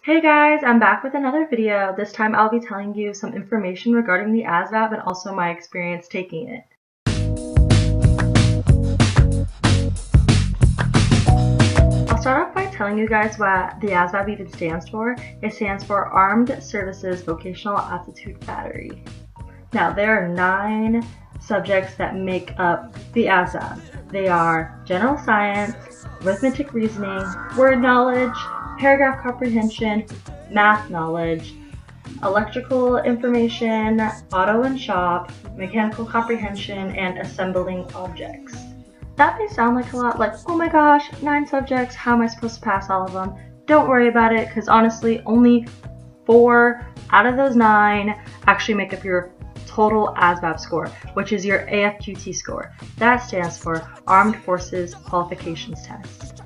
Hey guys, I'm back with another video. This time I'll be telling you some information regarding the ASVAB and also my experience taking it. I'll start off by telling you guys what the ASVAB even stands for. It stands for Armed Services Vocational Aptitude Battery. Now there are 9 subjects that make up the ASVAB. They are General Science, Arithmetic Reasoning, Word Knowledge, Paragraph Comprehension, Math Knowledge, Electrical Information, Auto and Shop, Mechanical Comprehension, and Assembling Objects. That may sound like a lot, like, oh my gosh, 9 subjects, how am I supposed to pass all of them? Don't worry about it, because honestly, only 4 out of those 9 actually make up your total ASVAB score, which is your AFQT score. That stands for Armed Forces Qualifications Test.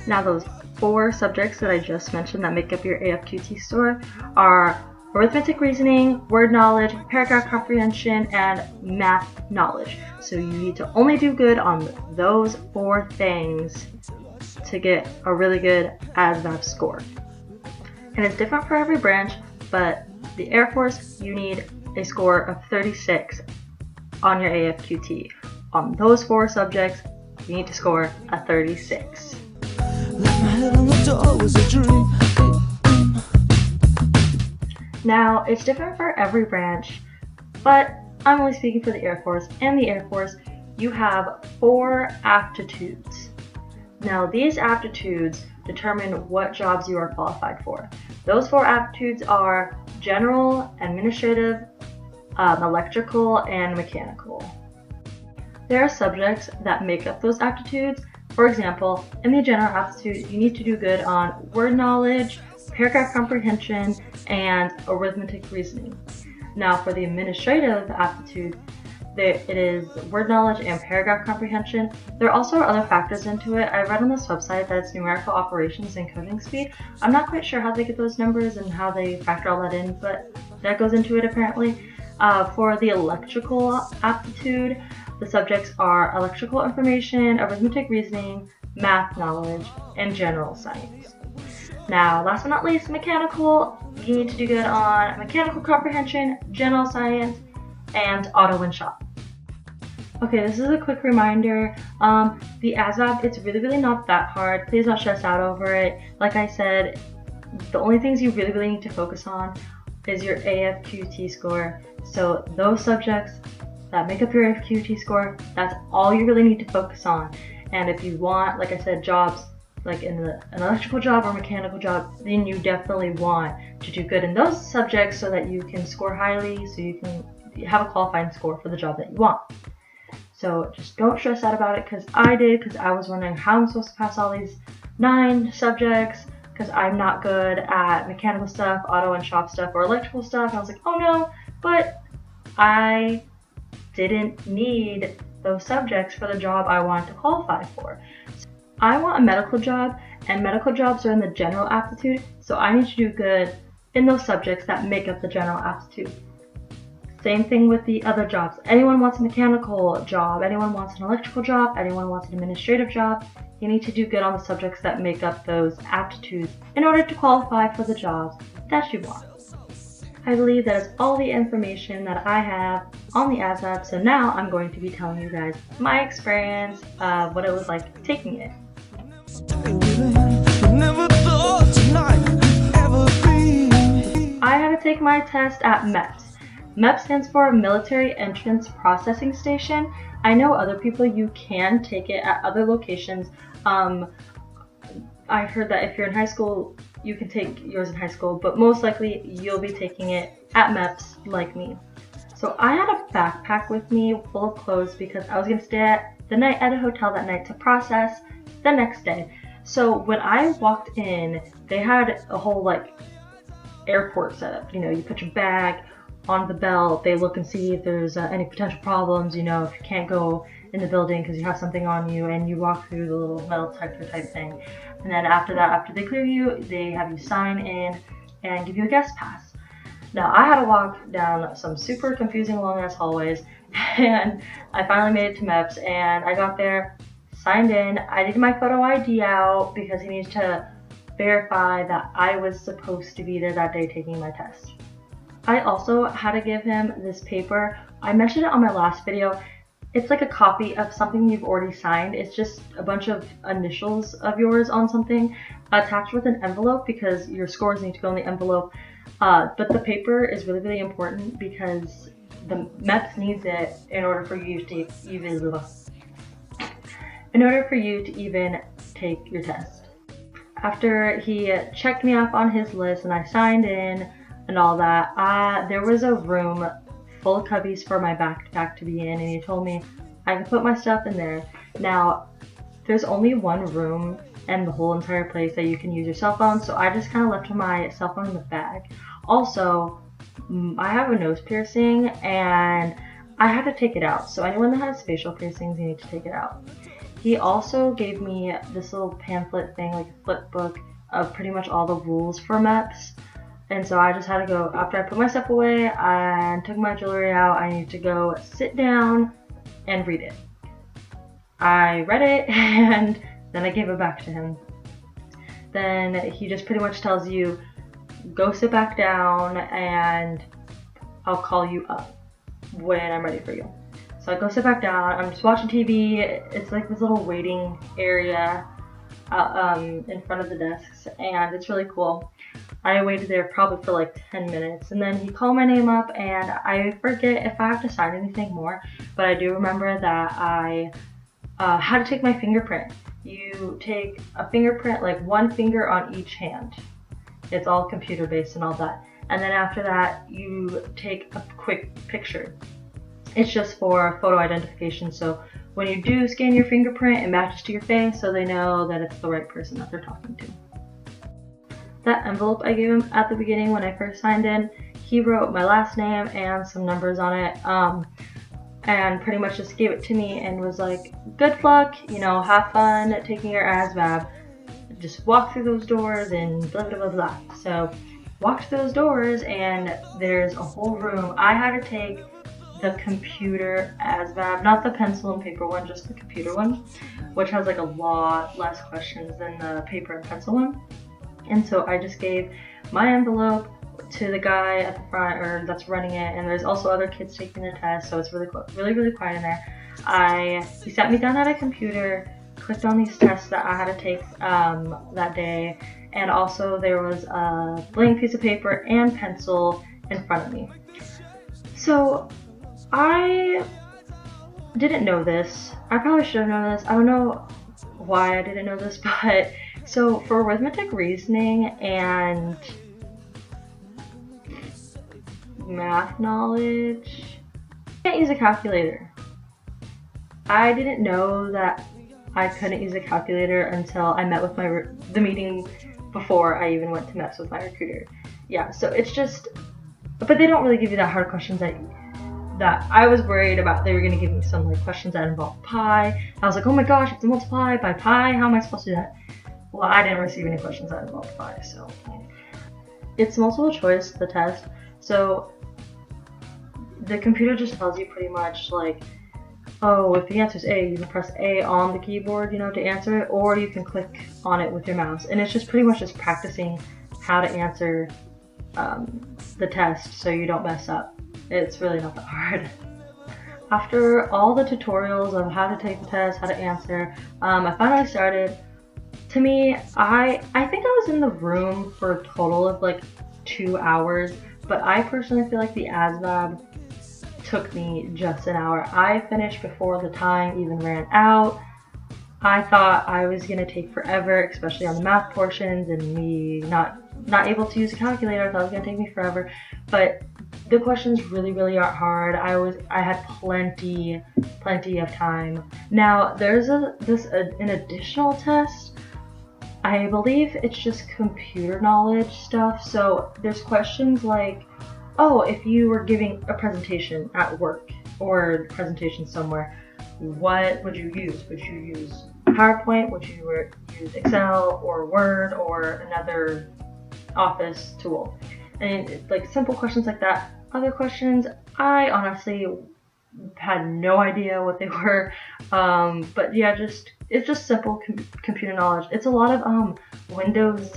Now those 4 subjects that I just mentioned that make up your AFQT score are Arithmetic Reasoning, Word Knowledge, Paragraph Comprehension, and Math Knowledge. So you need to only do good on those 4 things to get a really good ASVAB score. And it's different for every branch, but the Air Force, you need a score of 36 on your AFQT. On those 4 subjects, you need to score a 36. Now, it's different for every branch, but I'm only speaking for the Air Force. And the Air Force, you have 4 aptitudes. Now, these aptitudes determine what jobs you are qualified for. Those 4 aptitudes are general, administrative, electrical, and mechanical. There are subjects that make up those aptitudes. For example, in the general aptitude, you need to do good on word knowledge, paragraph comprehension, and arithmetic reasoning. Now for the administrative aptitude, it is word knowledge and paragraph comprehension. There also are other factors into it. I read on this website that it's numerical operations and coding speed. I'm not quite sure how they get those numbers and how they factor all that in, but that goes into it apparently. For the electrical aptitude, the subjects are electrical information, arithmetic reasoning, math knowledge, and general science. Now, last but not least, mechanical. You need to do good on mechanical comprehension, general science, and auto and shop. Okay, this is a quick reminder. The ASVAB, it's really not that hard. Please don't stress out over it. Like I said, the only things you really need to focus on is your AFQT score. So those subjects that make up your AFQT score, that's all you really need to focus on. And if you want, like I said, jobs like in an electrical job or mechanical job, then you definitely want to do good in those subjects so that you can score highly, so you can have a qualifying score for the job that you want. So just don't stress out about it, because I did, because I was wondering how I'm supposed to pass all these 9 subjects, because I'm not good at mechanical stuff, auto and shop stuff, or electrical stuff. And I was like, oh no, but I didn't need those subjects for the job I wanted to qualify for. I want a medical job, and medical jobs are in the general aptitude, so I need to do good in those subjects that make up the general aptitude. Same thing with the other jobs. Anyone wants a mechanical job, anyone wants an electrical job, anyone wants an administrative job. You need to do good on the subjects that make up those aptitudes in order to qualify for the jobs that you want. I believe that is all the information that I have on the ASVAB, so now I'm going to be telling you guys my experience of what it was like taking it. I had to take my test at MEPS. MEPS stands for Military Entrance Processing Station. I know other people, you can take it at other locations. I heard that if you're in high school, you can take yours in high school, but most likely you'll be taking it at MEPS like me. So I had a backpack with me full of clothes because I was going to stay the night at a hotel that night to process the next day. So when I walked in, they had a whole airport setup. You put your bag on the belt, they look and see if there's any potential problems, if you can't go in the building because you have something on you, and you walk through the little metal detector type thing. And then after that, after they clear you, they have you sign in and give you a guest pass. Now, I had to walk down some super confusing long-ass hallways, and I finally made it to MEPS, and I got there, signed in. I did my photo ID out because he needs to verify that I was supposed to be there that day taking my test. I also had to give him this paper. I mentioned it on my last video. It's like a copy of something you've already signed. It's just a bunch of initials of yours on something attached with an envelope because your scores need to go in the envelope. But the paper is really, really important because the MEPS needs it in order for you to even take your test. After he checked me off on his list and I signed in and all that, there was a room full of cubbies for my backpack to be in, and he told me I can put my stuff in there. Now, there's only one room in the whole entire place that you can use your cell phone, so I just kind of left my cell phone in the bag. Also, I have a nose piercing and I had to take it out, so anyone that has facial piercings, you need to take it out. He also gave me this little pamphlet thing, like a flip book of pretty much all the rules for MEPS. And so I just had to go, after I put my stuff away and took my jewelry out, I need to go sit down and read it. I read it and then I gave it back to him. Then he just pretty much tells you, go sit back down and I'll call you up when I'm ready for you. So I go sit back down, I'm just watching TV. It's like this little waiting area in front of the desks, and it's really cool. I waited there probably for like 10 minutes, and then he called my name up, and I forget if I have to sign anything more, but I do remember that I had to take my fingerprint. You take a fingerprint, like one finger on each hand. It's all computer based and all that. And then after that, you take a quick picture. It's just for photo identification, so when you do scan your fingerprint, it matches to your face so they know that it's the right person that they're talking to. That envelope I gave him at the beginning when I first signed in, he wrote my last name and some numbers on it, and pretty much just gave it to me and was like, good luck, have fun taking your ASVAB. Just walk through those doors and blah, blah, blah, blah. So walked through those doors and there's a whole room. I had to take the computer ASVAB, not the pencil and paper one, just the computer one, which has like a lot less questions than the paper and pencil one. And so I just gave my envelope to the guy at the front, or that's running it, and there's also other kids taking the test, so it's really quiet in there. He sat me down at a computer, clicked on these tests that I had to take that day, and also there was a blank piece of paper and pencil in front of me. So I didn't know this. I probably should have known this. I don't know why I didn't know this, but so for arithmetic reasoning and math knowledge, I can't use a calculator. I didn't know that I couldn't use a calculator until I met with the meeting before I even went to MEPS with my recruiter. Yeah, so it's just, but they don't really give you that hard questions that I was worried about. They were going to give me some like questions that involved pi. I was like, oh my gosh, I have to multiply by pi. How am I supposed to do that? Well, I didn't receive any questions that involved pi, so. It's multiple choice, the test. So the computer just tells you pretty much like, oh, if the answer is A, you can press A on the keyboard, to answer it, or you can click on it with your mouse. And it's just pretty much just practicing how to answer the test so you don't mess up. It's really not that hard. After all the tutorials of how to take the test, how to answer, I finally started. To me, I think I was in the room for a total of like 2 hours, but I personally feel like the ASVAB took me just an hour. I finished before the time even ran out. I thought I was gonna take forever, especially on the math portions, and me not able to use a calculator. I thought it was gonna take me forever, but the questions really aren't hard. I had plenty of time. Now there's an additional test. I believe it's just computer knowledge stuff. So there's questions like, oh, if you were giving a presentation at work or a presentation somewhere, what would you use? Would you use PowerPoint? Would you use Excel or Word or another office tool? And like simple questions like that. Other questions, I honestly had no idea what they were. But yeah, it's just simple computer knowledge. It's a lot of Windows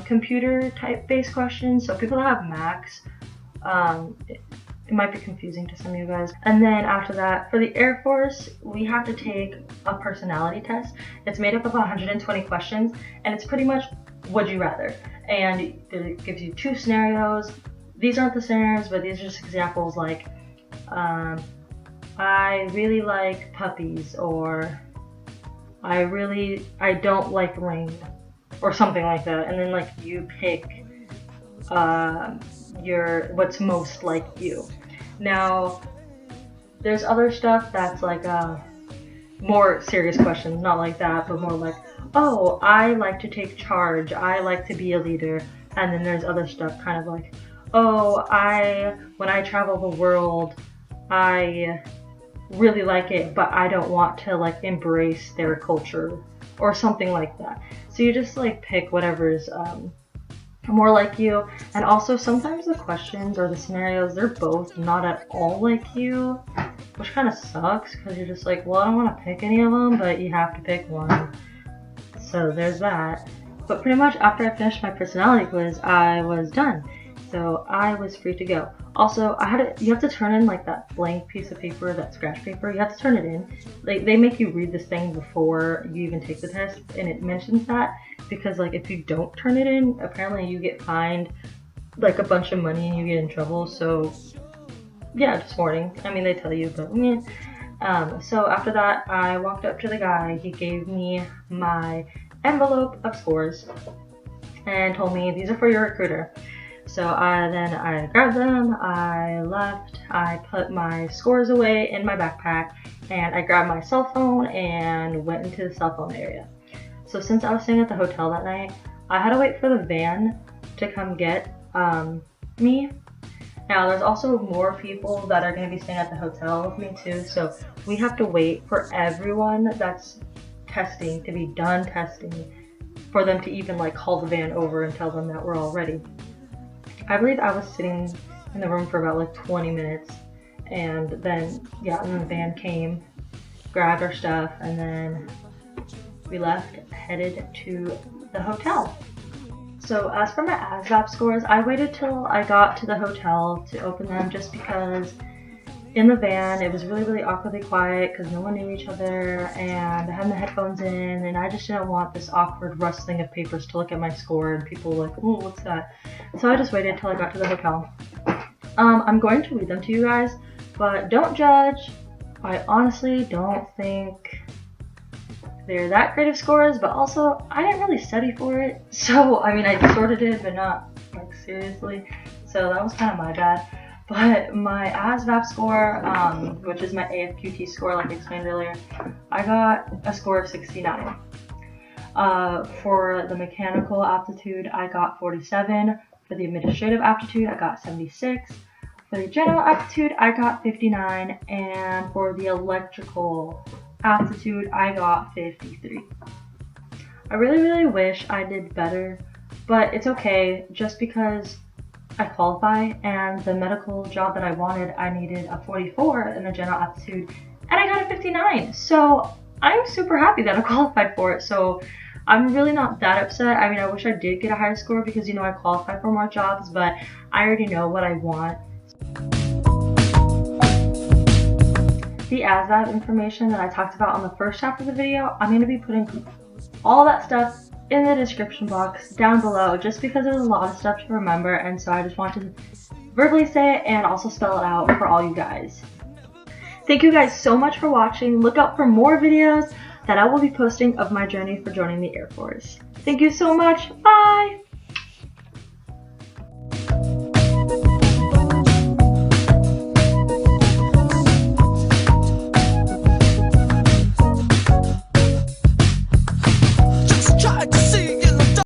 computer type based questions. So people that have Macs, it might be confusing to some of you guys. And then after that, for the Air Force, we have to take a personality test. It's made up of 120 questions, and it's pretty much would you rather. And it gives you 2 scenarios. These aren't the scenarios, but these are just examples like, I really like puppies, or I don't like rain, or something like that. And then like you pick what's most like you. Now, there's other stuff that's like more serious questions, not like that, but more like, oh, I like to take charge, I like to be a leader. And then there's other stuff kind of like, oh, when I travel the world, I really like it, but I don't want to like embrace their culture, or something like that. So you just like pick whatever's more like you. And also sometimes the questions or the scenarios, they're both not at all like you, which kind of sucks, because you're just like, well, I don't want to pick any of them, but you have to pick one. So there's that. But pretty much after I finished my personality quiz, I was done. So I was free to go. Also, you have to turn in like that blank piece of paper, that scratch paper. You have to turn it in. Like, they make you read this thing before you even take the test, and it mentions that because like if you don't turn it in, apparently you get fined like a bunch of money and you get in trouble. So yeah, just warning. I mean, they tell you, but so after that, I walked up to the guy. He gave me my envelope of scores and told me, these are for your recruiter. So I grabbed them, I left, I put my scores away in my backpack, and I grabbed my cell phone and went into the cell phone area. So since I was staying at the hotel that night, I had to wait for the van to come get me. Now there's also more people that are going to be staying at the hotel with me too, so we have to wait for everyone that's testing to be done testing for them to even like call the van over and tell them that we're all ready. I believe I was sitting in the room for about like 20 minutes, and then the van came, grabbed our stuff, and then we left, headed to the hotel. So as for my ASVAB scores, I waited till I got to the hotel to open them, just because in the van it was really, really awkwardly quiet because no one knew each other, and I had my headphones in, and I just didn't want this awkward rustling of papers to look at my score and people were like, oh, what's that? So I just waited till I got to the hotel. I'm going to read them to you guys, but don't judge. I honestly don't think they're that great of scores, but also I didn't really study for it. So, I mean, I sort of did, but not like seriously. So that was kind of my bad. But my ASVAB score, which is my AFQT score, like I explained earlier, I got a score of 69. For the mechanical aptitude, I got 47. For the administrative aptitude, I got 76. For the general aptitude, I got 59. And for the electrical aptitude, I got 53. I really, really wish I did better, but it's okay, just because I qualify, and the medical job that I wanted, I needed a 44 in the general aptitude, and I got a 59. So I'm super happy that I qualified for it. So I'm really not that upset. I mean, I wish I did get a higher score because, you know, I qualify for more jobs, but I already know what I want. The ASVAB information that I talked about on the first half of the video, I'm going to be putting all that stuff in the description box down below, just because there's a lot of stuff to remember, and so I just want to verbally say it and also spell it out for all you guys. Thank you guys so much for watching. Look out for more videos that I will be posting of my journey for joining the Air Force. Thank you so much. Bye!